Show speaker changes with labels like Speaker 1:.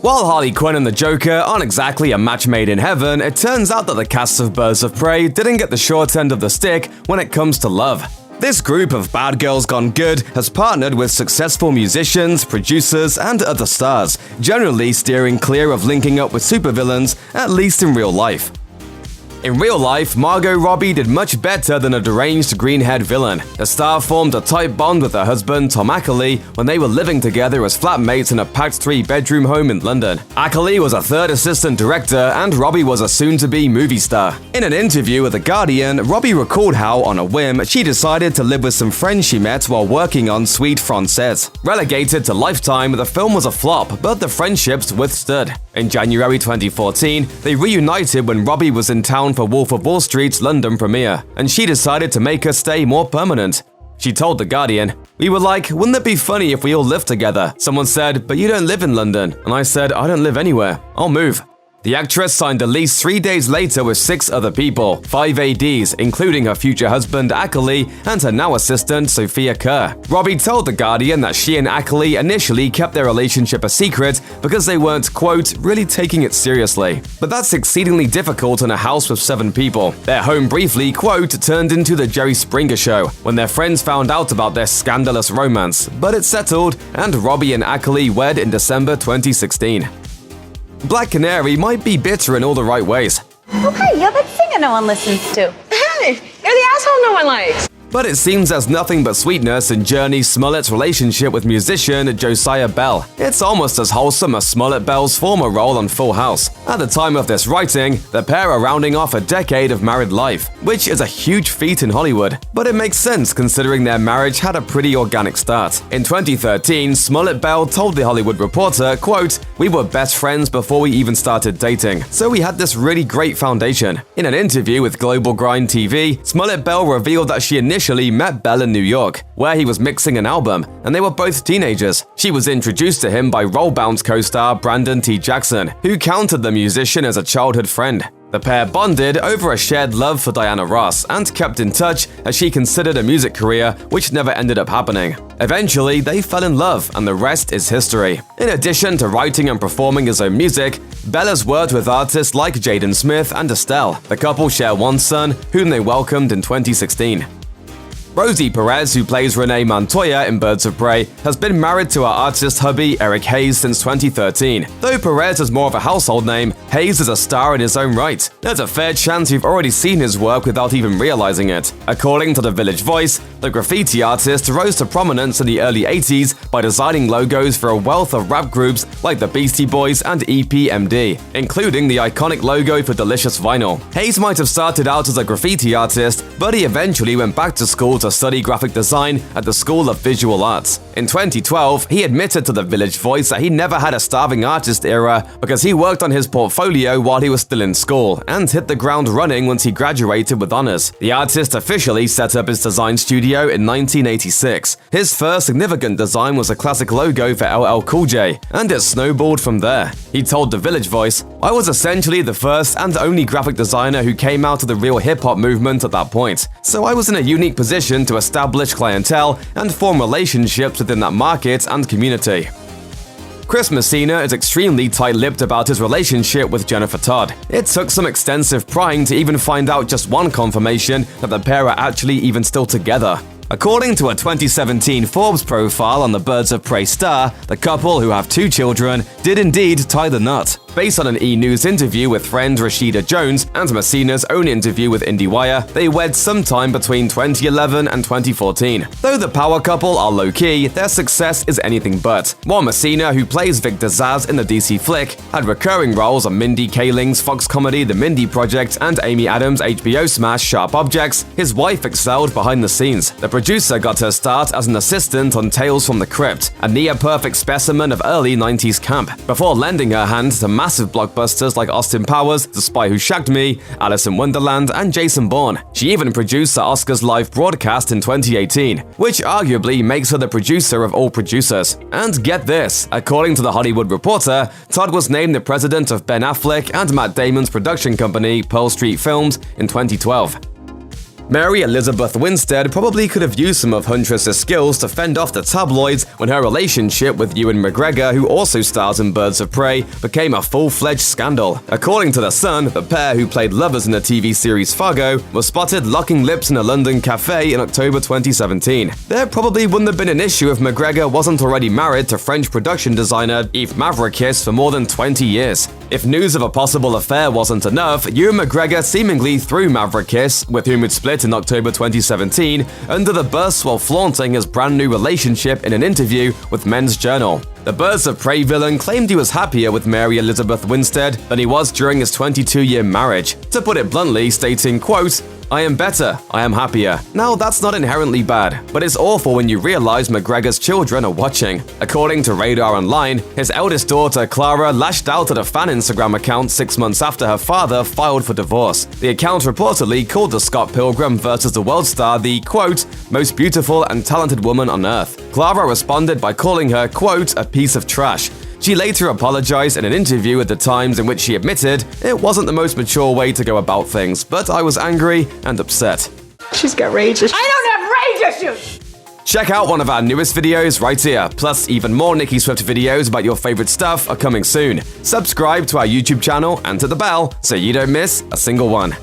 Speaker 1: While Harley Quinn and the Joker aren't exactly a match made in heaven, it turns out that the cast of Birds of Prey didn't get the short end of the stick when it comes to love. This group of bad girls gone good has partnered with successful musicians, producers, and other stars, generally steering clear of linking up with supervillains, at least in real life. In real life, Margot Robbie did much better than a deranged green-haired villain. The star formed a tight bond with her husband, Tom Ackley, when they were living together as flatmates in a packed 3-bedroom home in London. Ackley was a third assistant director, and Robbie was a soon-to-be movie star. In an interview with The Guardian, Robbie recalled how, on a whim, she decided to live with some friends she met while working on Suite Française. Relegated to Lifetime, the film was a flop, but the friendships withstood. In January 2014, they reunited when Robbie was in town for Wolf of Wall Street's London premiere, and she decided to make her stay more permanent. She told The Guardian, "We were like, wouldn't it be funny if we all lived together? Someone said, but you don't live in London. And I said, I don't live anywhere. I'll move." The actress signed a lease 3 days later with 6 other people, 5 ADs, including her future husband Ackley and her now assistant Sophia Kerr. Robbie told The Guardian that she and Ackley initially kept their relationship a secret because they weren't, quote, really taking it seriously. But that's exceedingly difficult in a house with 7 people. Their home briefly, quote, turned into the Jerry Springer Show when their friends found out about their scandalous romance. But it settled, and Robbie and Ackley wed in December 2016. Black Canary might be bitter in all the right ways.
Speaker 2: Okay, you're that singer no one listens to.
Speaker 3: Hey, you're the asshole no one likes.
Speaker 1: But it seems there's nothing but sweetness in Jurnee Smollett's relationship with musician Josiah Bell. It's almost as wholesome as Smollett-Bell's former role on Full House. At the time of this writing, the pair are rounding off a decade of married life, which is a huge feat in Hollywood. But it makes sense considering their marriage had a pretty organic start. In 2013, Smollett-Bell told The Hollywood Reporter, quote, "We were best friends before we even started dating, so we had this really great foundation." In an interview with Global Grind TV, Smollett-Bell revealed that she initially met Bell in New York, where he was mixing an album, and they were both teenagers. She was introduced to him by Rollbounce co-star Brandon T. Jackson, who counted the musician as a childhood friend. The pair bonded over a shared love for Diana Ross and kept in touch as she considered a music career, which never ended up happening. Eventually, they fell in love, and the rest is history. In addition to writing and performing his own music, Bell has worked with artists like Jaden Smith and Estelle. The couple share one son, whom they welcomed in 2016. Rosie Perez, who plays Renee Montoya in Birds of Prey, has been married to her artist hubby Eric Hayes since 2013. Though Perez is more of a household name, Hayes is a star in his own right. There's a fair chance you've already seen his work without even realizing it. According to The Village Voice, the graffiti artist rose to prominence in the early 80s by designing logos for a wealth of rap groups like the Beastie Boys and EPMD, including the iconic logo for Delicious Vinyl. Hayes might have started out as a graffiti artist, but he eventually went back to school to study graphic design at the School of Visual Arts. In 2012, he admitted to The Village Voice that he never had a starving artist era because he worked on his portfolio while he was still in school and hit the ground running once he graduated with honors. The artist officially set up his design studio in 1986. His first significant design was a classic logo for LL Cool J, and it snowballed from there. He told The Village Voice, "I was essentially the first and only graphic designer who came out of the real hip-hop movement at that point, so I was in a unique position to establish clientele and form relationships within that market and community." Chris Messina is extremely tight-lipped about his relationship with Jennifer Todd. It took some extensive prying to even find out just one confirmation that the pair are actually even still together. According to a 2017 Forbes profile on the Birds of Prey star, the couple, who have 2 children, did indeed tie the knot. Based on an E! News interview with friend Rashida Jones and Messina's own interview with IndieWire, they wed sometime between 2011 and 2014. Though the power couple are low-key, their success is anything but. While Messina, who plays Victor Zsasz in the DC flick, had recurring roles on Mindy Kaling's Fox comedy The Mindy Project and Amy Adams' HBO smash Sharp Objects, his wife excelled behind the scenes. The producer got her start as an assistant on Tales from the Crypt, a near-perfect specimen of early 90s camp, before lending her hand to massive blockbusters like Austin Powers, The Spy Who Shagged Me, Alice in Wonderland, and Jason Bourne. She even produced the Oscars live broadcast in 2018, which arguably makes her the producer of all producers. And get this, according to The Hollywood Reporter, Todd was named the president of Ben Affleck and Matt Damon's production company, Pearl Street Films, in 2012. Mary Elizabeth Winstead probably could have used some of Huntress's skills to fend off the tabloids when her relationship with Ewan McGregor, who also stars in Birds of Prey, became a full-fledged scandal. According to The Sun, the pair, who played lovers in the TV series Fargo, were spotted locking lips in a London cafe in October 2017. There probably wouldn't have been an issue if McGregor wasn't already married to French production designer Yves Mavroukis for more than 20 years. If news of a possible affair wasn't enough, Ewan McGregor seemingly threw Mavroukis, with whom he'd split in October 2017, under the bus while flaunting his brand new relationship in an interview with Men's Journal. The Birds of Prey villain claimed he was happier with Mary Elizabeth Winstead than he was during his 22-year marriage, to put it bluntly, stating, quote, "I am better, I am happier." Now, that's not inherently bad, but it's awful when you realize McGregor's children are watching. According to Radar Online, his eldest daughter, Clara, lashed out at a fan Instagram account 6 months after her father filed for divorce. The account reportedly called the Scott Pilgrim vs. the World star the, quote, "most beautiful and talented woman on earth." Clara responded by calling her, quote, "a piece of trash." She later apologized in an interview at the Times in which she admitted, "It wasn't the most mature way to go about things, but I was angry and upset."
Speaker 3: She's got rage issues. I don't have rage issues!
Speaker 1: Check out one of our newest videos right here, plus even more Nicki Swift videos about your favorite stuff are coming soon. Subscribe to our YouTube channel and to the bell so you don't miss a single one.